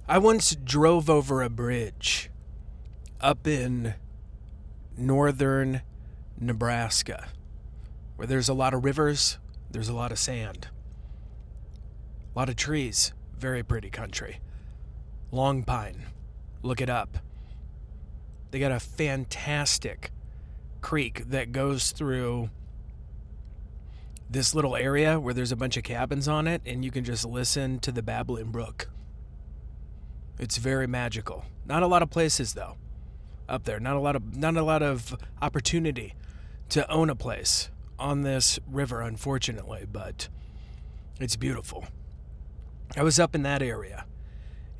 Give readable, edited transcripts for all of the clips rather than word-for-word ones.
I once drove over a bridge up in northern Nebraska where there's a lot of rivers, there's a lot of sand, a lot of trees, very pretty country. Long pine, look it up. They got a fantastic creek that goes through this little area where there's a bunch of cabins on it, and you can just listen to the babbling brook. It's very magical. Not a lot of places though up there. Not a lot of opportunity to own a place on this river, unfortunately, but it's beautiful. I was up in that area,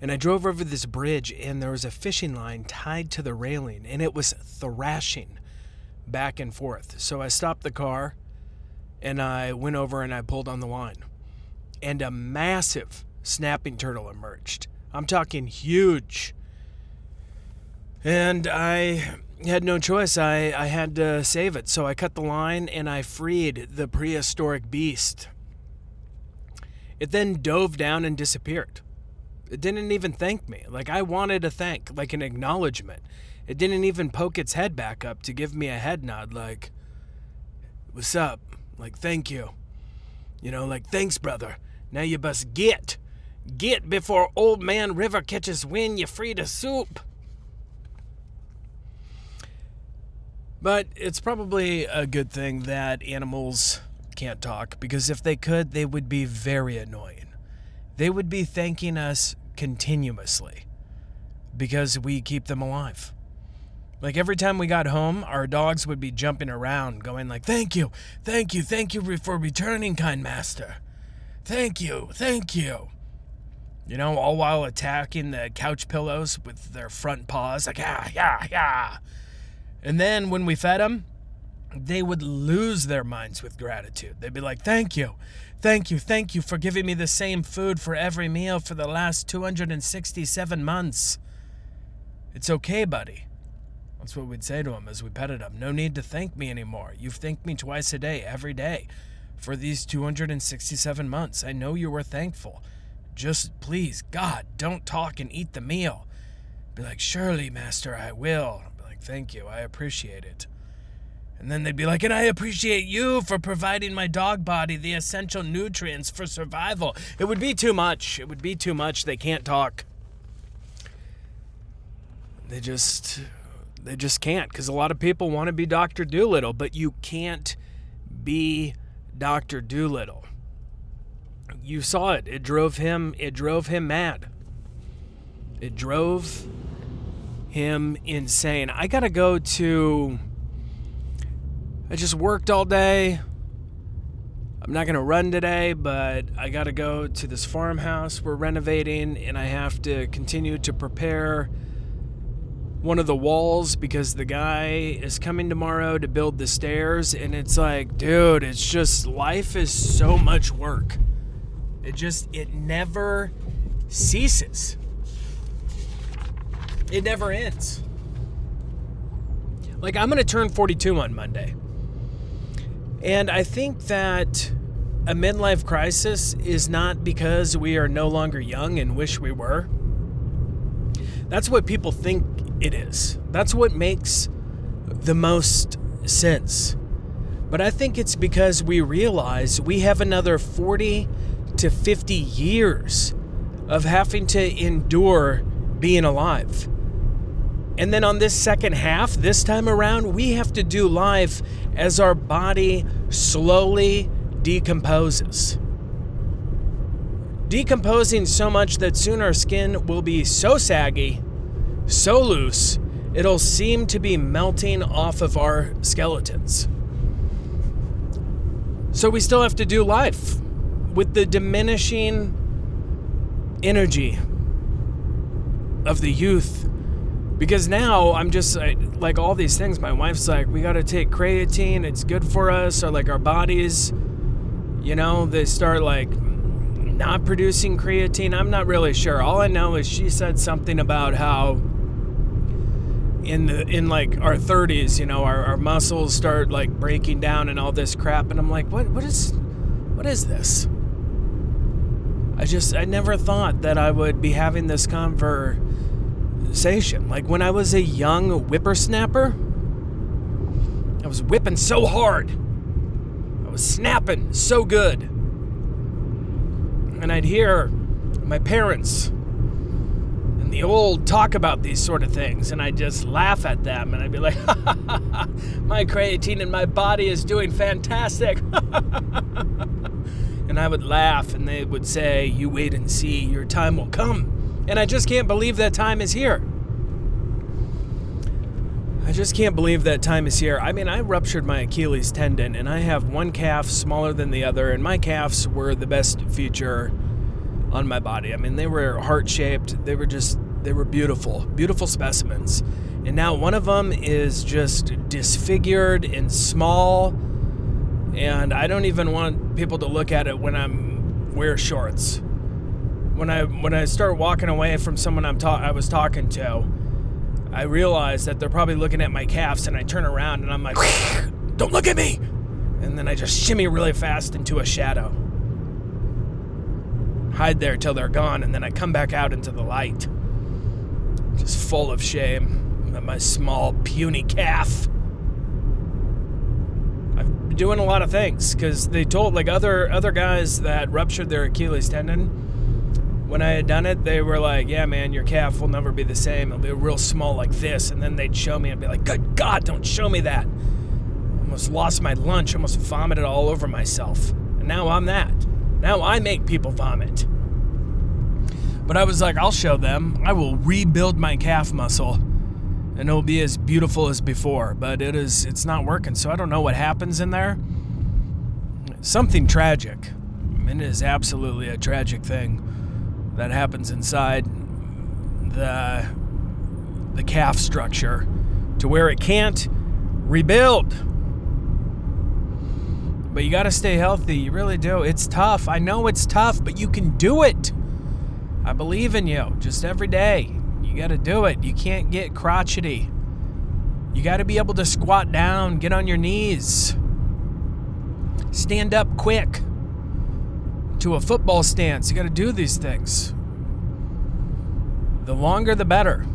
and I drove over this bridge, and there was a fishing line tied to the railing, and it was thrashing back and forth. So I stopped the car, and I went over and I pulled on the line, and a massive snapping turtle emerged. I'm talking huge. And I had no choice. I had to save it. So I cut the line and I freed the prehistoric beast. It then dove down and disappeared. It didn't even thank me. Like I wanted a thank, like an acknowledgement. It didn't even poke its head back up to give me a head nod like, what's up? Like, thank you. You know, like, thanks, brother. Now you bust get. Get before old man river catches wind, you free to soup. But it's probably a good thing that animals can't talk, because if they could, they would be very annoying. They would be thanking us continuously because we keep them alive. Like every time we got home, our dogs would be jumping around going like, thank you for returning, kind master. Thank you. You know, all while attacking the couch pillows with their front paws, like, yeah. And then when we fed them, they would lose their minds with gratitude. They'd be like, thank you for giving me the same food for every meal for the last 267 months. It's okay, buddy. That's what we'd say to them as we petted them. No need to thank me anymore. You've thanked me twice a day, every day, for these 267 months. I know you were thankful. Just please, God, don't talk and eat the meal. Be like, surely, master, I will. I'd be like, thank you, I appreciate it. And then they'd be like, and I appreciate you for providing my dog body the essential nutrients for survival. It would be too much. They can't talk. They just can't, because a lot of people want to be Dr. Dolittle, but you can't be Dr. Dolittle. You saw it. It drove him mad. It drove him insane. I just worked all day. I'm not going to run today, but I got to go to this farmhouse we're renovating, and I have to continue to prepare one of the walls because the guy is coming tomorrow to build the stairs. And it's like, dude, it's just, life is so much work. It never ceases. It never ends. Like, I'm going to turn 42 on Monday. And I think that a midlife crisis is not because we are no longer young and wish we were. That's what people think it is. That's what makes the most sense. But I think it's because we realize we have another 40 to 50 years of having to endure being alive. And then on this second half, this time around, we have to do life as our body slowly decomposes. Decomposing so much that soon our skin will be so saggy, so loose, it'll seem to be melting off of our skeletons. So we still have to do life with the diminishing energy of the youth. Because now I'm just like all these things. My wife's like, we got to take creatine. It's good for us. Or like our bodies, you know, they start like not producing creatine. I'm not really sure. All I know is she said something about how in like our 30s, you know, our muscles start like breaking down and all this crap. And I'm like, what is this? I never thought that I would be having this conversation. Like when I was a young whippersnapper, I was whipping so hard. I was snapping so good. And I'd hear my parents and the old talk about these sort of things, and I'd just laugh at them, and I'd be like, ha, ha, ha, ha, my creatine in my body is doing fantastic. And I would laugh, and they would say, you wait and see, your time will come. And I just can't believe that time is here. I just can't believe that time is here. I mean, I ruptured my Achilles tendon, and I have one calf smaller than the other, and my calves were the best feature on my body. I mean, they were heart-shaped. They were beautiful, beautiful specimens. And now one of them is just disfigured and small, and I don't even want people to look at it when I'm wear shorts. When I start walking away from someone I was talking to, I realize that they're probably looking at my calves, and I turn around and I'm like, don't look at me! And then I just shimmy really fast into a shadow. Hide there till they're gone, and then I come back out into the light. Just full of shame at my small, puny calf. I've been doing a lot of things, because they told, like, other guys that ruptured their Achilles tendon, when I had done it, they were like, yeah, man, your calf will never be the same. It'll be real small like this. And then they'd show me and be like, good God, don't show me that. Almost lost my lunch, almost vomited all over myself. And now I'm that. Now I make people vomit. But I was like, I'll show them. I will rebuild my calf muscle, and it'll be as beautiful as before. But it's not working, so I don't know what happens in there. Something tragic. I mean, it is absolutely a tragic thing that happens inside the calf structure to where it can't rebuild. But you got to stay healthy. You really do. It's tough. I know it's tough, but you can do it. I believe in you. Just every day. You got to do it. You can't get crotchety. You got to be able to squat down, get on your knees, stand up quick to a football stance. You got to do these things. The longer, the better.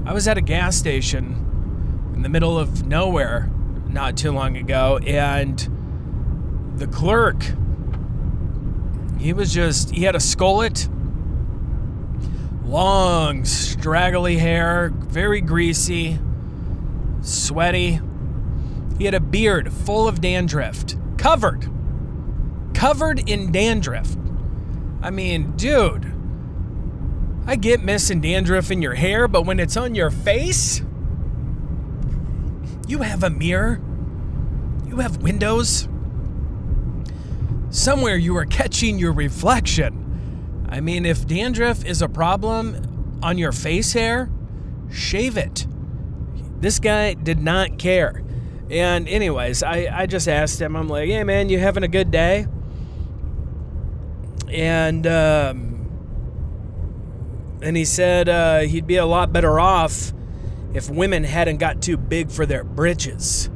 I was at a gas station in the middle of nowhere not too long ago, and the clerk, he had a skullet, long, straggly hair, very greasy, sweaty. He had a beard full of dandruff, covered in dandruff. I mean, dude, I get missing dandruff in your hair, but when it's on your face, you have a mirror, you have windows. Somewhere you are catching your reflection. I mean, if dandruff is a problem on your face hair, shave it. This guy did not care. And anyways, I just asked him, I'm like, hey man, you having a good day? And he said he'd be a lot better off if women hadn't got too big for their britches.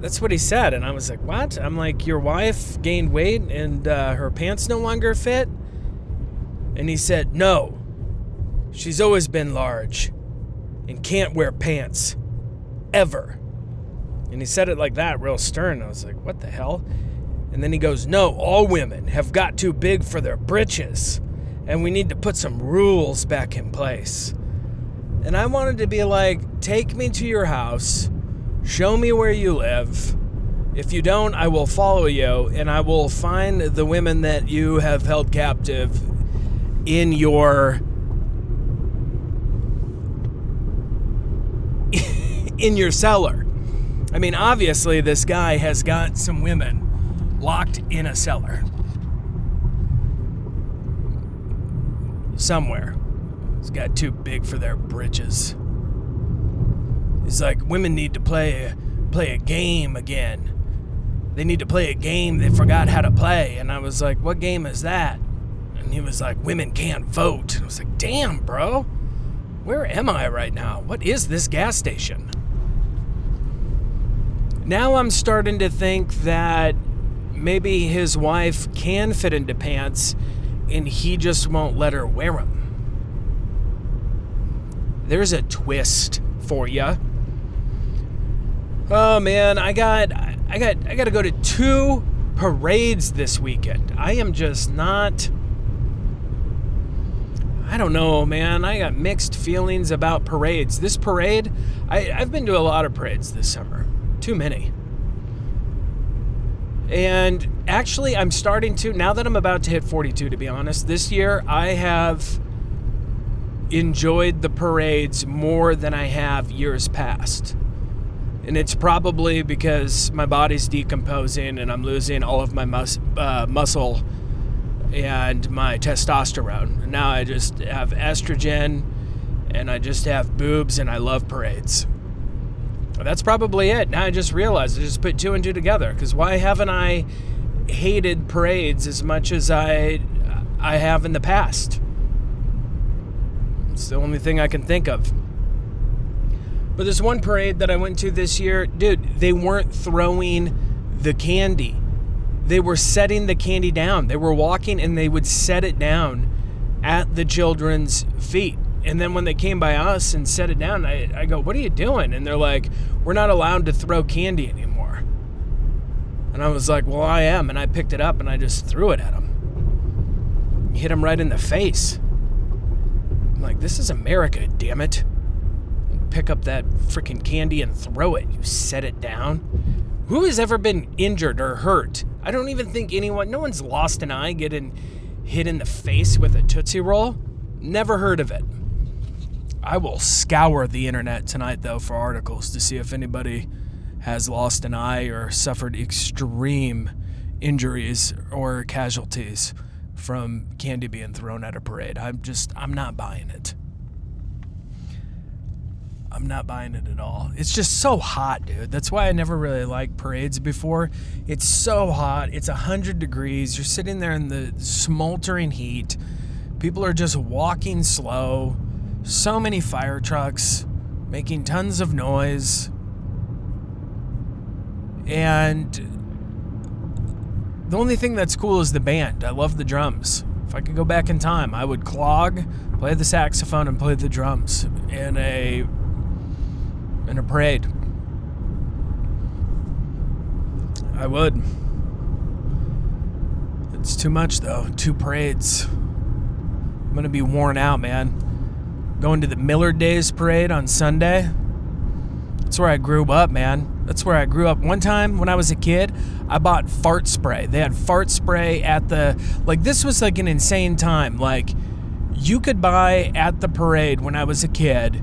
That's what he said. And I was like, what? I'm like, your wife gained weight and her pants no longer fit? And he said, no, she's always been large and can't wear pants, ever. And he said it like that, real stern. I was like, what the hell? And then he goes, no, all women have got too big for their britches, and we need to put some rules back in place. And I wanted to be like, take me to your house, show me where you live. If you don't, I will follow you, and I will find the women that you have held captive in your cellar. I mean, obviously, this guy has got some women locked in a cellar somewhere. He's got too big for their britches. He's like, women need to play a game again. They need to play a game they forgot how to play. And I was like, what game is that? And he was like, women can't vote. And I was like, damn, bro. Where am I right now? What is this gas station? Now I'm starting to think that maybe his wife can fit into pants and he just won't let her wear them. There's a twist for you. Oh man, I got to go to 2 parades this weekend. I am just not, I don't know, man. I got mixed feelings about parades. This parade, I've been to a lot of parades this summer. Too many. And actually, I'm starting to, now that I'm about to hit 42, to be honest, this year I have enjoyed the parades more than I have years past. And it's probably because my body's decomposing and I'm losing all of my muscle and my testosterone. Now I just have estrogen and I just have boobs and I love parades. That's probably it. Now I just realized, I just put 2 and 2 together. Because why haven't I hated parades as much as I have in the past? It's the only thing I can think of. But this one parade that I went to this year, dude, they weren't throwing the candy. They were setting the candy down. They were walking and they would set it down at the children's feet. And then when they came by us and set it down, I go, what are you doing? And they're like, we're not allowed to throw candy anymore. And I was like, well, I am. And I picked it up and I just threw it at them. Hit him right in the face. I'm like, this is America, damn it. Pick up that freaking candy and throw it. You set it down. Who has ever been injured or hurt? I don't even think no one's lost an eye getting hit in the face with a Tootsie Roll. Never heard of it. I will scour the internet tonight, though, for articles to see if anybody has lost an eye or suffered extreme injuries or casualties from candy being thrown at a parade. I'm not buying it. I'm not buying it at all. It's just so hot, dude. That's why I never really liked parades before. It's so hot. It's 100 degrees. You're sitting there in the smoldering heat. People are just walking slow. So many fire trucks making tons of noise. And the only thing that's cool is the band. I love the drums. If I could go back in time, I would clog, play the saxophone, and play the drums in a parade. I would. It's too much, though. 2 parades. I'm going to be worn out, man. Going to the Miller Days parade on Sunday. That's where I grew up, man. That's where I grew up. One time when I was a kid, I bought fart spray. They had fart spray at this was like an insane time. Like, you could buy at the parade when I was a kid,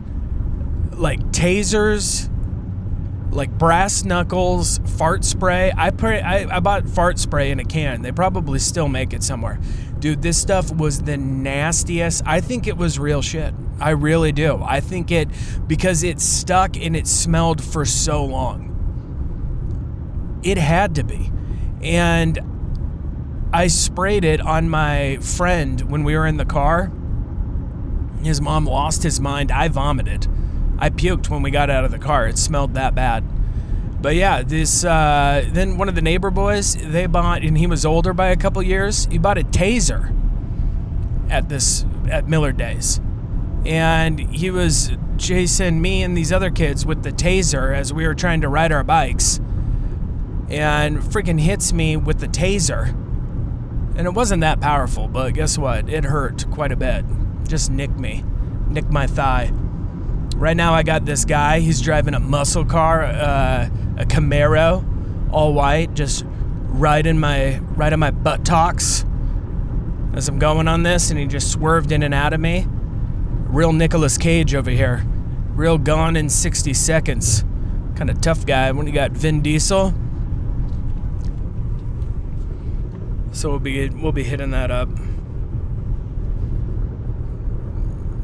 like tasers, like brass knuckles, fart spray. I bought fart spray in a can. They probably still make it somewhere. Dude, this stuff was the nastiest. I think it was real shit. I really do. I think because it stuck and it smelled for so long. It had to be. And I sprayed it on my friend when we were in the car. His mom lost his mind. I vomited. I puked when we got out of the car. It smelled that bad. But yeah, then one of the neighbor boys, they bought, and he was older by a couple years, he bought a taser at Miller Days. And he was chasing me and these other kids with the taser as we were trying to ride our bikes. And freaking hits me with the taser. And it wasn't that powerful, but guess what? It hurt quite a bit. Just nicked my thigh. Right now I got this guy, he's driving a muscle car, a Camaro, all white, just right on my buttocks as I'm going on this, and he just swerved in and out of me. Real Nicolas Cage over here. Real Gone in 60 Seconds. Kind of tough guy when you got Vin Diesel. So we'll be hitting that up.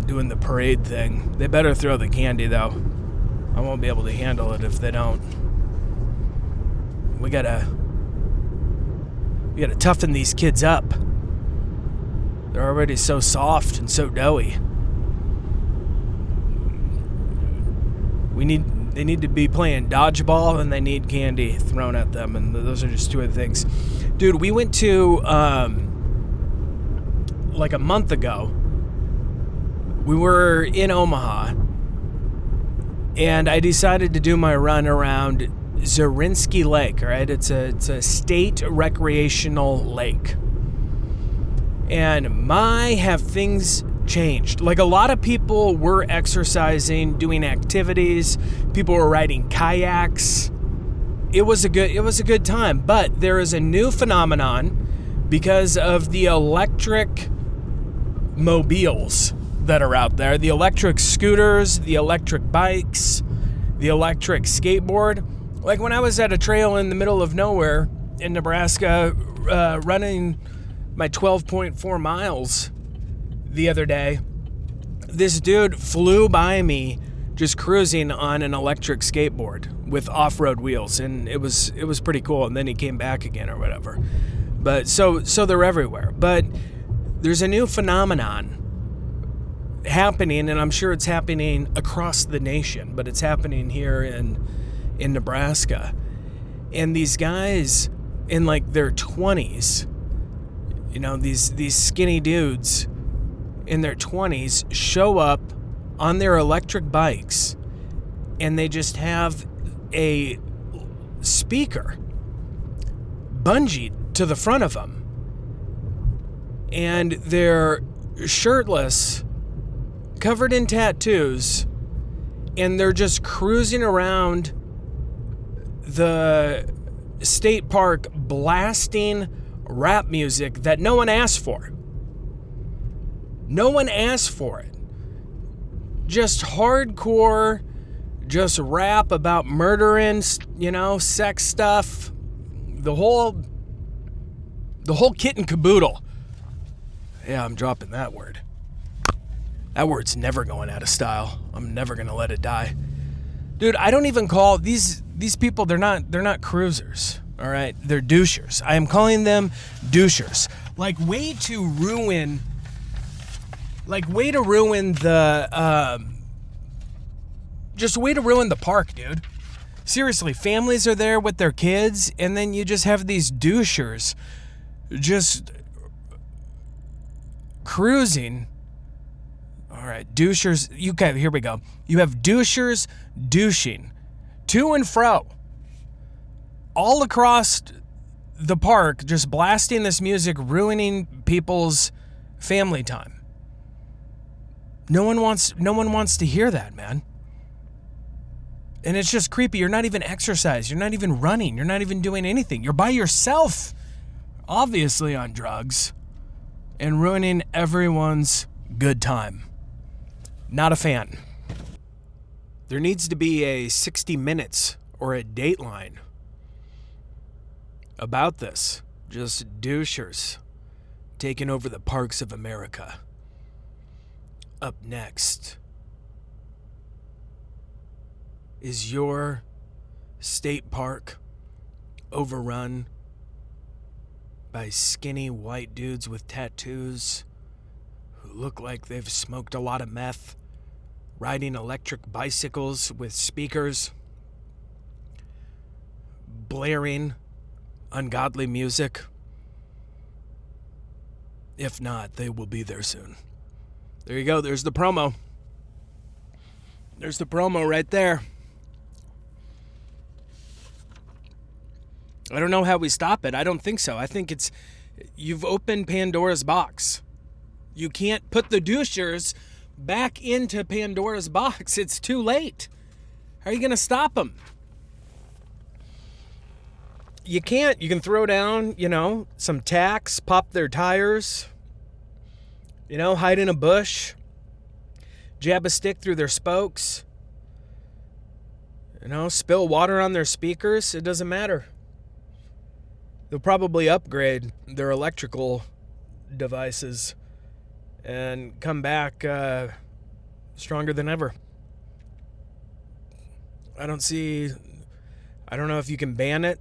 Doing the parade thing. They better throw the candy, though. I won't be able to handle it if they don't. We gotta toughen these kids up. They're already so soft and so doughy. They need to be playing dodgeball, and they need candy thrown at them, and those are just 2 of the things. Dude, we went to, like a month ago, we were in Omaha, and I decided to do my run around Zarinsky Lake, right? It's a state recreational lake. And have things changed. Like, a lot of people were exercising, doing activities. People were riding kayaks. It was a good time. But there is a new phenomenon because of the electric mobiles that are out there. The electric scooters, the electric bikes, the electric skateboard. Like, when I was at a trail in the middle of nowhere in Nebraska, running my 12.4 miles the other day, this dude flew by me just cruising on an electric skateboard with off-road wheels, and it was pretty cool. And then he came back again or whatever. But so they're everywhere. But there's a new phenomenon happening, and I'm sure it's happening across the nation, but it's happening here in Nebraska. And these guys in like their 20s, you know, these skinny dudes in their 20s show up on their electric bikes, and they just have a speaker bungeed to the front of them, and they're shirtless, covered in tattoos, and they're just cruising around the state park blasting rap music that no one asked for. No one asked for it. Just hardcore, just rap about murdering, you know, sex stuff. The whole kit and caboodle. Yeah, I'm dropping that word. That word's never going out of style. I'm never gonna let it die. Dude, I don't even call these people, they're not cruisers. All right, they're douchers. I am calling them douchers. Like, way to ruin the just way to ruin the park, dude. Seriously, families are there with their kids, and then you just have these douchers just cruising. All right, douchers. Okay, here we go. You have douchers douching to and fro all across the park, just blasting this music, ruining people's family time. No one wants to hear that, man. And it's just creepy. You're not even exercising. You're not even running. You're not even doing anything. You're by yourself, obviously on drugs, and ruining everyone's good time. Not a fan. There needs to be a 60 Minutes or a Dateline about this. Just douchers taking over the parks of America. Up next, is your state park overrun by skinny white dudes with tattoos who look like they've smoked a lot of meth, riding electric bicycles with speakers, blaring ungodly music? If not, they will be there soon. There you go. There's the promo. There's the promo right there. I don't know how we stop it. I don't think so. I think you've opened Pandora's box. You can't put the douchers back into Pandora's box. It's too late. How are you going to stop them? You can't. You can throw down, some tacks, pop their tires, hide in a bush, jab a stick through their spokes, spill water on their speakers. It doesn't matter. They'll probably upgrade their electrical devices and come back stronger than ever. I don't know if you can ban it.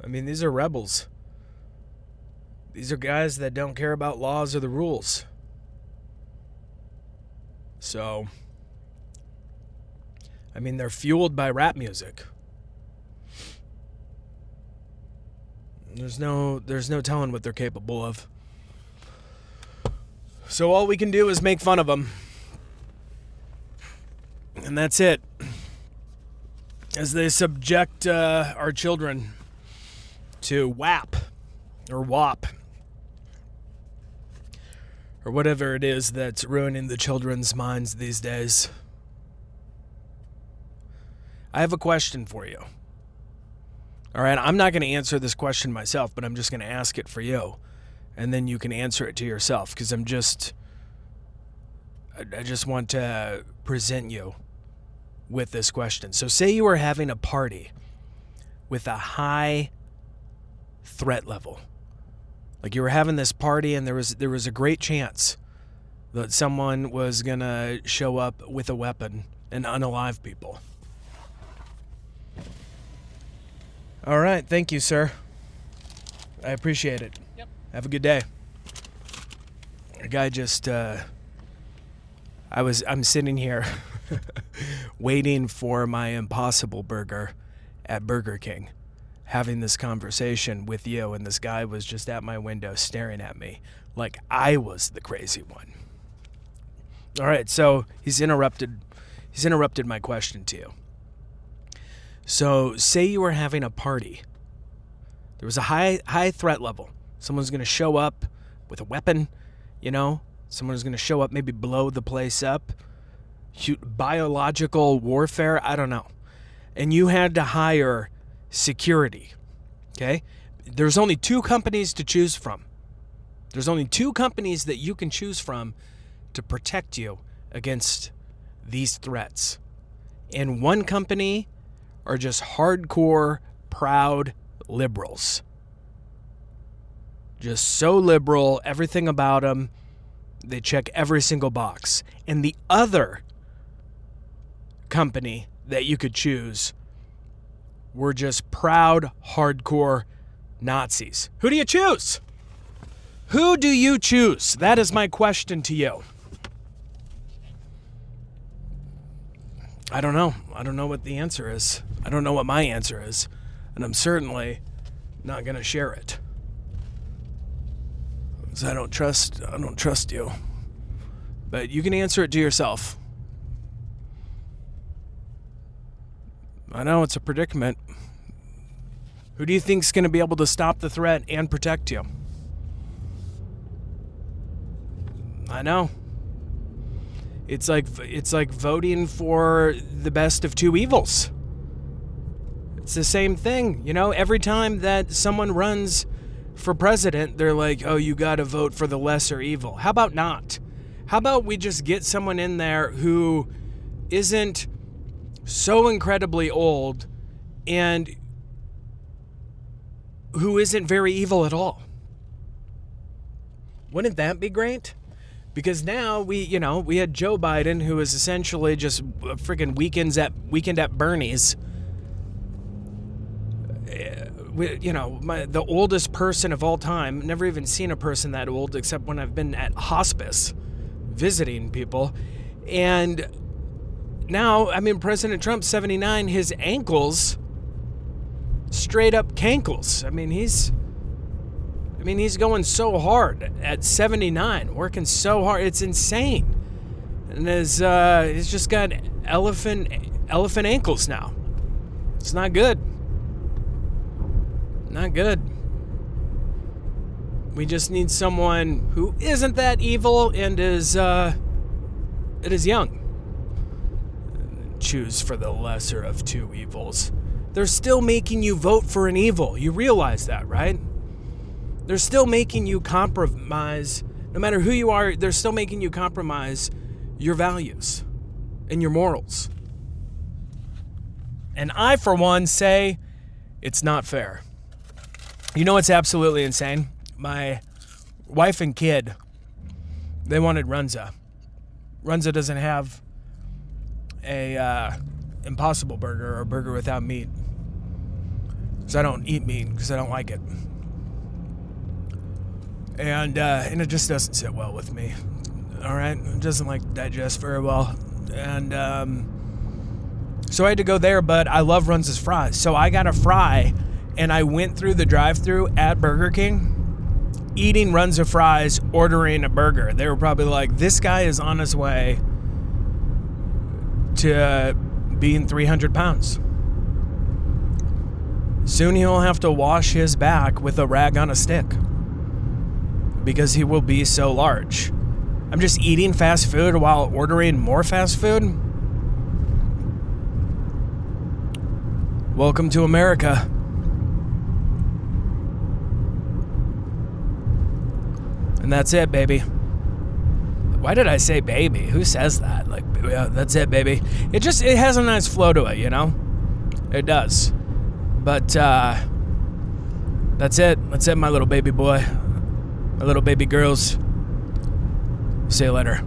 I mean, these are rebels. These are guys that don't care about laws or the rules. So, they're fueled by rap music. There's no telling what they're capable of. So all we can do is make fun of them. And that's it. As they subject our children to WAP or WAP or whatever it is that's ruining the children's minds these days. I have a question for you. All right, I'm not going to answer this question myself, but I'm just going to ask it for you. And then you can answer it to yourself, because I just want to present you with this question. So say you were having a party with a high threat level. Like you were having this party and there was a great chance that someone was going to show up with a weapon and unalive people. All right, thank you, sir. I appreciate it. Yep. Have a good day. A guy just I'm sitting here waiting for my Impossible Burger at Burger King, having this conversation with you, and this guy was just at my window staring at me like I was the crazy one. All right, so he's interrupted my question to you. So say you were having a party. There was a high threat level. Someone's going to show up with a weapon, Someone's going to show up, maybe blow the place up. Biological warfare, I don't know. And you had to hire security, okay? There's only 2 companies to choose from. There's only 2 companies that you can choose from to protect you against these threats. And one company are just hardcore, proud liberals. Just so liberal, everything about them. They check every single box. And the other company that you could choose were just proud, hardcore Nazis. Who do you choose? Who do you choose? That is my question to you. I don't know. I don't know what the answer is. I don't know what my answer is. And I'm certainly not going to share it. Because I don't trust you. But you can answer it to yourself. I know it's a predicament. Who do you think is going to be able to stop the threat and protect you? I know. It's like voting for the best of 2 evils. It's the same thing, Every time that someone runs for president, they're like, "Oh, you got to vote for the lesser evil." How about not? How about we just get someone in there who isn't so incredibly old and who isn't very evil at all? Wouldn't that be great? Because now we had Joe Biden, who is essentially just freaking weekend at Bernie's. The oldest person of all time. Never even seen a person that old except when I've been at hospice visiting people. And now, President Trump's 79, his ankles straight up cankles. He's going so hard at 79, working so hard. It's insane. And he's just got elephant ankles now. It's not good. Not good. We just need someone who isn't that evil and is young. Choose for the lesser of 2 evils. They're still making you vote for an evil. You realize that, right? They're still making you compromise. No matter who you are, they're still making you compromise your values and your morals. And I, for one, say it's not fair. You know what's absolutely insane? My wife and kid, they wanted Runza. Runza doesn't have a Impossible Burger or a burger without meat. Because I don't eat meat because I don't like it. And it just doesn't sit well with me. All right? It doesn't digest very well. And so I had to go there, but I love Runza's fries. So I got a fry and I went through the drive-thru at Burger King eating Runza fries, ordering a burger. They were probably like, this guy is on his way to being 300 pounds. Soon he'll have to wash his back with a rag on a stick because he will be so large. I'm just eating fast food while ordering more fast food. Welcome to America. And that's it, baby. Why did I say baby? Who says that? Like, yeah, that's it, baby. It has a nice flow to it, you know? It does. But, that's it. That's it, my little baby boy. My little baby girls. See you later.